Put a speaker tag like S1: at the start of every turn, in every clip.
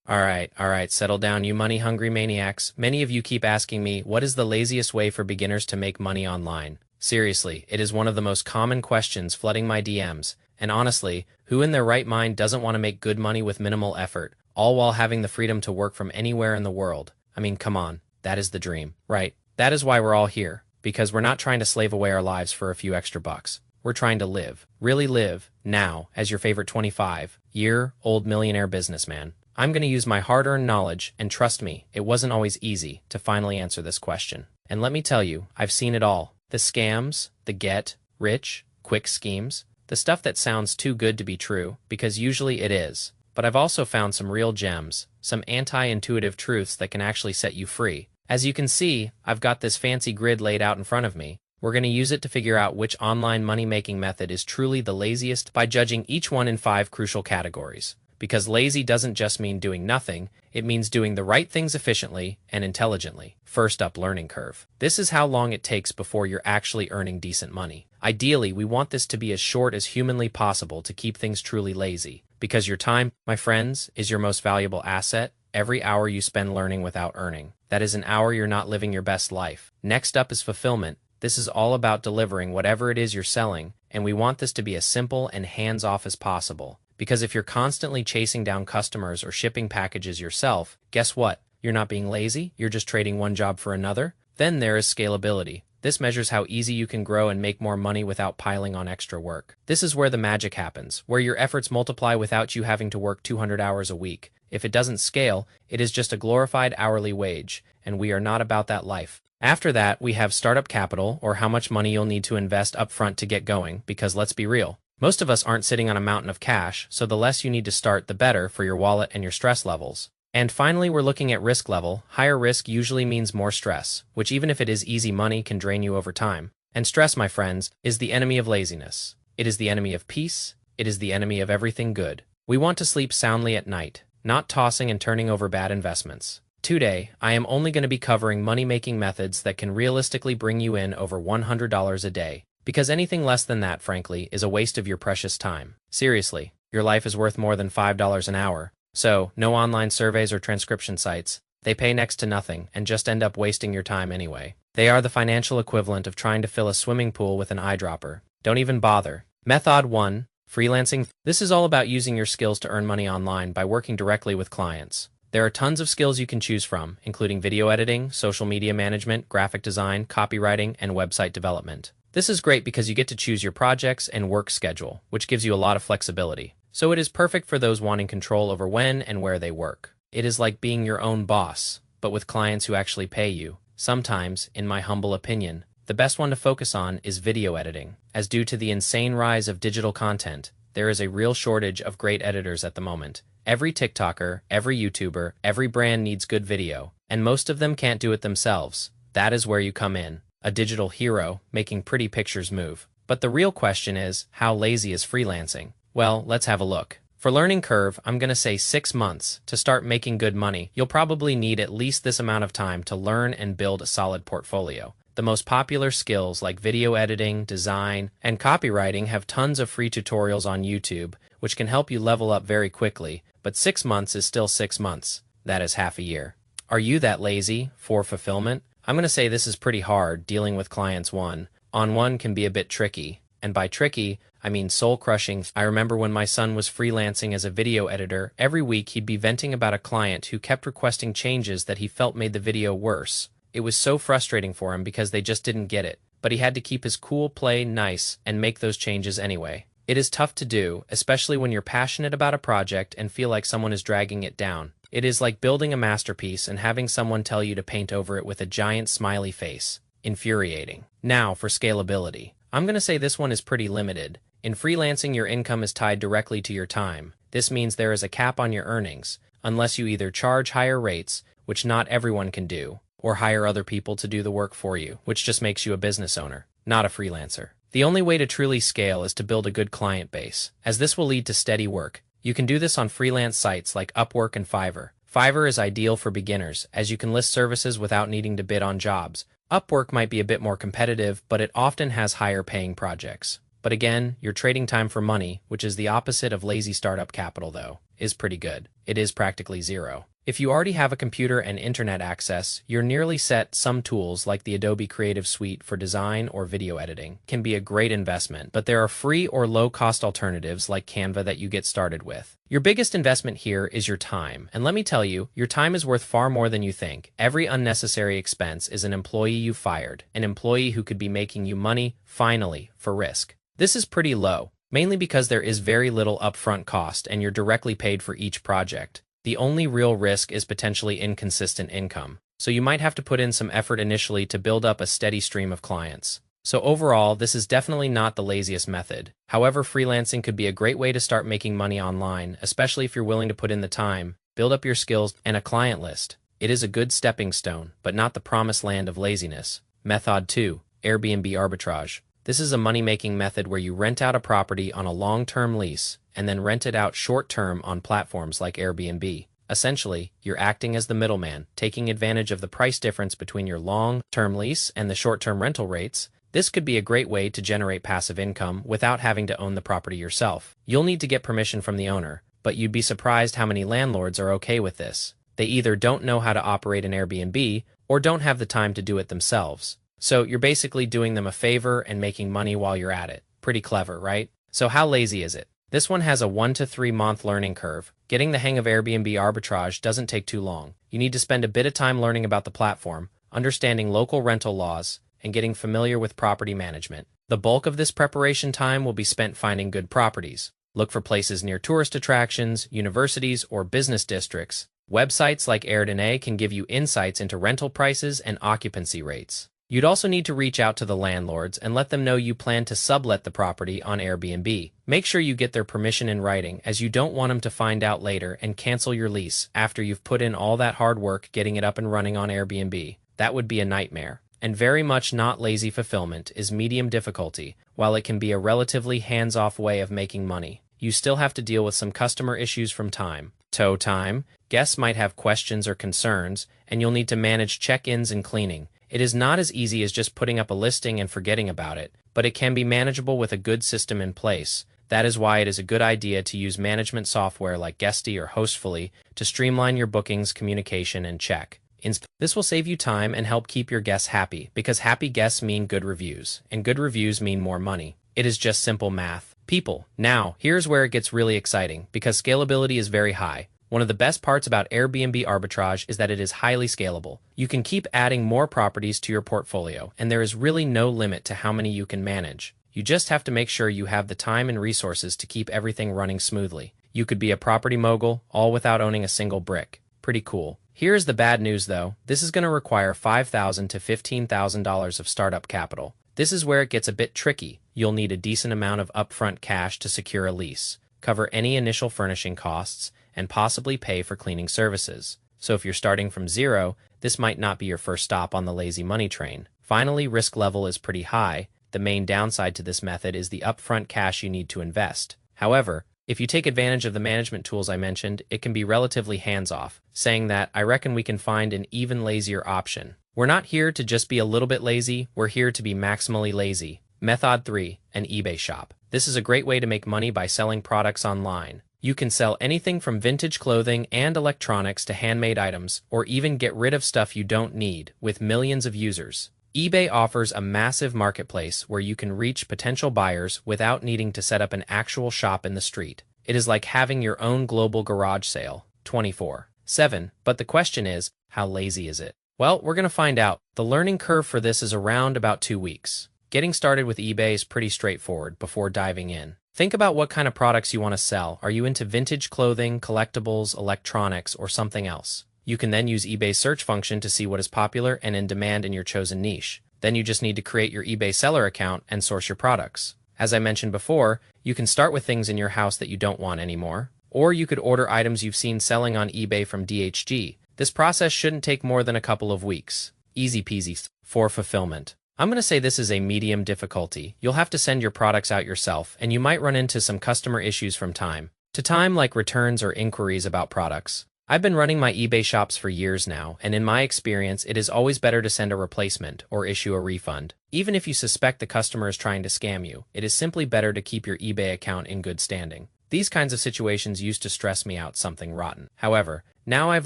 S1: All right, settle down, you money-hungry maniacs. Many of you keep asking me, what is the laziest way for beginners to make money online? Seriously, it is one of the most common questions flooding my DMs. And honestly, who in their right mind doesn't want to make good money with minimal effort, all while having the freedom to work from anywhere in the world? I mean, come on, that is the dream, right? That is why we're all here, because we're not trying to slave away our lives for a few extra bucks. We're trying to live, really live, now, as your favorite 25-year-old millionaire businessman. I'm going to use my hard-earned knowledge, and trust me, it wasn't always easy to finally answer this question. And let me tell you, I've seen it all. The scams, the get-rich-quick schemes, the stuff that sounds too good to be true, because usually it is. But I've also found some real gems, some anti-intuitive truths that can actually set you free. As you can see, I've got this fancy grid laid out in front of me. We're going to use it to figure out which online money-making method is truly the laziest by judging each one in 5 crucial categories. Because lazy doesn't just mean doing nothing, it means doing the right things efficiently and intelligently. First up, learning curve. This is how long it takes before you're actually earning decent money. Ideally, we want this to be as short as humanly possible to keep things truly lazy. Because your time, my friends, is your most valuable asset. Every hour you spend learning without earning, that is an hour you're not living your best life. Next up is fulfillment. This is all about delivering whatever it is you're selling, and we want this to be as simple and hands-off as possible. Because if you're constantly chasing down customers or shipping packages yourself, guess what? You're not being lazy, you're just trading one job for another. Then there is scalability. This measures how easy you can grow and make more money without piling on extra work. This is where the magic happens, where your efforts multiply without you having to work 200 hours a week. If it doesn't scale, it is just a glorified hourly wage, and we are not about that life. After that, we have startup capital, or how much money you'll need to invest upfront to get going, because let's be real. Most of us aren't sitting on a mountain of cash, so the less you need to start, the better for your wallet and your stress levels. And finally, we're looking at risk level. Higher risk usually means more stress, which even if it is easy money can drain you over time. And stress, my friends, is the enemy of laziness. It is the enemy of peace. It is the enemy of everything good. We want to sleep soundly at night, not tossing and turning over bad investments. Today, I am only going to be covering money-making methods that can realistically bring you in over $100 a day. Because anything less than that, frankly, is a waste of your precious time. Seriously, your life is worth more than $5 an hour. So, no online surveys or transcription sites. They pay next to nothing and just end up wasting your time anyway. They are the financial equivalent of trying to fill a swimming pool with an eyedropper. Don't even bother. Method 1. Freelancing. This is all about using your skills to earn money online by working directly with clients. There are tons of skills you can choose from, including video editing, social media management, graphic design, copywriting, and website development. This is great because you get to choose your projects and work schedule, which gives you a lot of flexibility. So it is perfect for those wanting control over when and where they work. It is like being your own boss, but with clients who actually pay you. Sometimes, in my humble opinion, the best one to focus on is video editing. As due to the insane rise of digital content, there is a real shortage of great editors at the moment. Every TikToker, every YouTuber, every brand needs good video, and most of them can't do it themselves. That is where you come in. A digital hero, making pretty pictures move. But the real question is, how lazy is freelancing? Well, let's have a look. For learning curve, I'm going to say 6 months. To start making good money, you'll probably need at least this amount of time to learn and build a solid portfolio. The most popular skills like video editing, design, and copywriting have tons of free tutorials on YouTube, which can help you level up very quickly, but 6 months is still 6 months. That is half a year. Are you that lazy for fulfillment? I'm going to say this is pretty hard. Dealing with clients one-on-one can be a bit tricky. And by tricky, I mean soul-crushing. I remember when my son was freelancing as a video editor, every week he'd be venting about a client who kept requesting changes that he felt made the video worse. It was so frustrating for him because they just didn't get it. But he had to keep his cool, play nice, and make those changes anyway. It is tough to do, especially when you're passionate about a project and feel like someone is dragging it down. It is like building a masterpiece and having someone tell you to paint over it with a giant smiley face. Infuriating. Now for scalability. I'm going to say this one is pretty limited. In freelancing, your income is tied directly to your time. This means there is a cap on your earnings, unless you either charge higher rates, which not everyone can do, or hire other people to do the work for you, which just makes you a business owner, not a freelancer. The only way to truly scale is to build a good client base, as this will lead to steady work. You can do this on freelance sites like Upwork and Fiverr. Fiverr is ideal for beginners, as you can list services without needing to bid on jobs. Upwork might be a bit more competitive, but it often has higher paying projects. But again, you're trading time for money, which is the opposite of lazy startup capital though. is pretty good. It is practically zero. If you already have a computer and internet access, you're nearly set. Some tools like the Adobe Creative Suite for design or video editing can be a great investment, but there are free or low-cost alternatives like Canva that you get started with. Your biggest investment here is your time, and let me tell you, your time is worth far more than you think. Every unnecessary expense is an employee you fired, an employee who could be making you money, finally, for risk. This is pretty low, mainly because there is very little upfront cost and you're directly paid for each project. The only real risk is potentially inconsistent income, so you might have to put in some effort initially to build up a steady stream of clients. So overall, this is definitely not the laziest method. However, freelancing could be a great way to start making money online, especially if you're willing to put in the time, build up your skills, and a client list. It is a good stepping stone, but not the promised land of laziness. Method 2. Airbnb arbitrage. This is a money-making method where you rent out a property on a long-term lease and then rent it out short-term on platforms like Airbnb. Essentially, you're acting as the middleman, taking advantage of the price difference between your long-term lease and the short-term rental rates. This could be a great way to generate passive income without having to own the property yourself. You'll need to get permission from the owner, but you'd be surprised how many landlords are okay with this. They either don't know how to operate an Airbnb or don't have the time to do it themselves. So you're basically doing them a favor and making money while you're at it. Pretty clever, right? So how lazy is it? This one has a 1 to 3 month learning curve. Getting the hang of Airbnb arbitrage doesn't take too long. You need to spend a bit of time learning about the platform, understanding local rental laws, and getting familiar with property management. The bulk of this preparation time will be spent finding good properties. Look for places near tourist attractions, universities, or business districts. Websites like Airbnb can give you insights into rental prices and occupancy rates. You'd also need to reach out to the landlords and let them know you plan to sublet the property on Airbnb. Make sure you get their permission in writing, as you don't want them to find out later and cancel your lease after you've put in all that hard work getting it up and running on Airbnb. That would be a nightmare. And very much not lazy fulfillment is medium difficulty. While it can be a relatively hands-off way of making money, you still have to deal with some customer issues from time to time. Guests might have questions or concerns, and you'll need to manage check-ins and cleaning. It is not as easy as just putting up a listing and forgetting about it, but it can be manageable with a good system in place. That is why it is a good idea to use management software like Guesty or Hostfully to streamline your bookings, communication, and check-ins. This will save you time and help keep your guests happy, because happy guests mean good reviews, and good reviews mean more money. It is just simple math. People. Now, here's where it gets really exciting, because scalability is very high. One of the best parts about Airbnb arbitrage is that it is highly scalable. You can keep adding more properties to your portfolio, and there is really no limit to how many you can manage. You just have to make sure you have the time and resources to keep everything running smoothly. You could be a property mogul, all without owning a single brick. Pretty cool. Here's the bad news though. This is going to require $5,000 to $15,000 of startup capital. This is where it gets a bit tricky. You'll need a decent amount of upfront cash to secure a lease, cover any initial furnishing costs, and possibly pay for cleaning services. So if you're starting from zero, this might not be your first stop on the lazy money train. Finally, risk level is pretty high. The main downside to this method is the upfront cash you need to invest. However, if you take advantage of the management tools I mentioned, it can be relatively hands-off. Saying that, I reckon we can find an even lazier option. We're not here to just be a little bit lazy, we're here to be maximally lazy. Method 3, an eBay shop. This is a great way to make money by selling products online. You can sell anything from vintage clothing and electronics to handmade items, or even get rid of stuff you don't need, with millions of users. eBay offers a massive marketplace where you can reach potential buyers without needing to set up an actual shop in the street. It is like having your own global garage sale, 24/7. But the question is, how lazy is it? Well, we're going to find out. The learning curve for this is around about 2 weeks. Getting started with eBay is pretty straightforward before diving in. Think about what kind of products you want to sell. Are you into vintage clothing, collectibles, electronics, or something else? You can then use eBay's search function to see what is popular and in demand in your chosen niche. Then you just need to create your eBay seller account and source your products. As I mentioned before, you can start with things in your house that you don't want anymore, or you could order items you've seen selling on eBay from DHG. This process shouldn't take more than a couple of weeks. Easy peasy. For fulfillment, I'm going to say this is a medium difficulty. You'll have to send your products out yourself, and you might run into some customer issues from time to time, like returns or inquiries about products. I've been running my eBay shops for years now, and in my experience, it is always better to send a replacement or issue a refund. Even if you suspect the customer is trying to scam you, it is simply better to keep your eBay account in good standing. These kinds of situations used to stress me out something rotten. However, now I've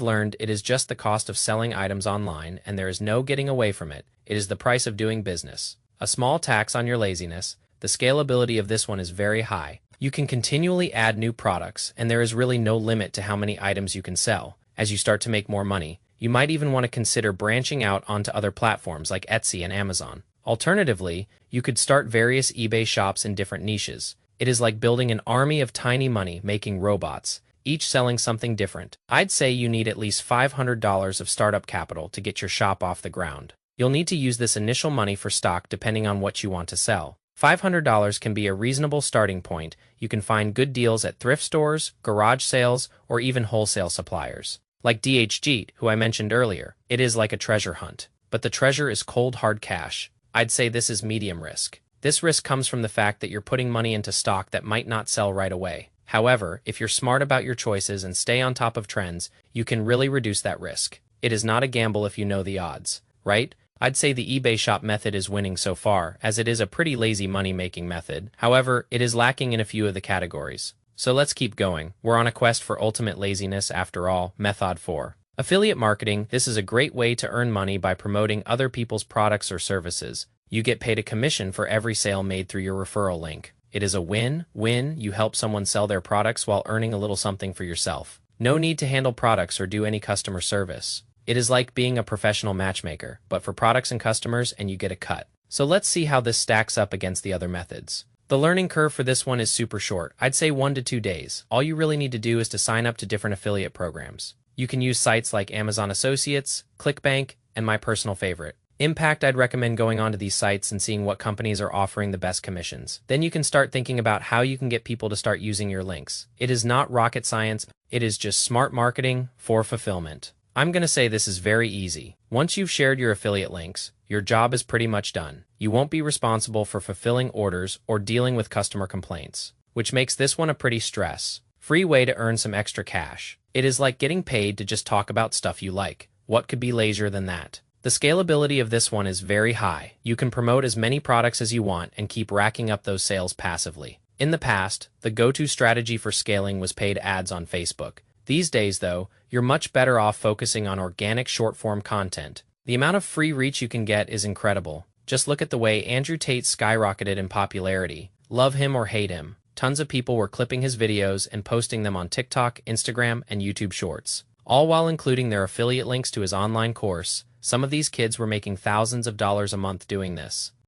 S1: learned it is just the cost of selling items online and there is no getting away from it. It is the price of doing business. A small tax on your laziness. The scalability of this one is very high. You can continually add new products and there is really no limit to how many items you can sell. As you start to make more money, you might even want to consider branching out onto other platforms like Etsy and Amazon. Alternatively, you could start various eBay shops in different niches. It is like building an army of tiny money-making robots, each selling something different. I'd say you need at least $500 of startup capital to get your shop off the ground. You'll need to use this initial money for stock depending on what you want to sell. $500 can be a reasonable starting point. You can find good deals at thrift stores, garage sales, or even wholesale suppliers. Like DHG, who I mentioned earlier, it is like a treasure hunt. But the treasure is cold hard cash. I'd say this is medium risk. This risk comes from the fact that you're putting money into stock that might not sell right away. However, if you're smart about your choices and stay on top of trends, you can really reduce that risk. It is not a gamble if you know the odds, right? I'd say the eBay shop method is winning so far, as it is a pretty lazy money-making method. However, it is lacking in a few of the categories. So let's keep going. We're on a quest for ultimate laziness after all. Method 4. Affiliate marketing. This is a great way to earn money by promoting other people's products or services. You get paid a commission for every sale made through your referral link. It is a win-win. You help someone sell their products while earning a little something for yourself. No need to handle products or do any customer service. It is like being a professional matchmaker, but for products and customers, and you get a cut. So let's see how this stacks up against the other methods. The learning curve for this one is super short. I'd say 1 to 2 days. All you really need to do is to sign up to different affiliate programs. You can use sites like Amazon Associates, ClickBank, and my personal favorite, Impact. I'd recommend going onto these sites and seeing what companies are offering the best commissions. Then you can start thinking about how you can get people to start using your links. It is not rocket science. It is just smart marketing for fulfillment. I'm going to say this is very easy. Once you've shared your affiliate links, your job is pretty much done. You won't be responsible for fulfilling orders or dealing with customer complaints, which makes this one a pretty stress-free way to earn some extra cash. It is like getting paid to just talk about stuff you like. What could be lazier than that? The scalability of this one is very high. You can promote as many products as you want and keep racking up those sales passively. In the past, the go-to strategy for scaling was paid ads on Facebook. These days, though, you're much better off focusing on organic short-form content. The amount of free reach you can get is incredible. Just look at the way Andrew Tate skyrocketed in popularity. Love him or hate him, tons of people were clipping his videos and posting them on TikTok, Instagram, and YouTube Shorts, all while including their affiliate links to his online course. Some of these kids were making thousands of dollars a month doing this.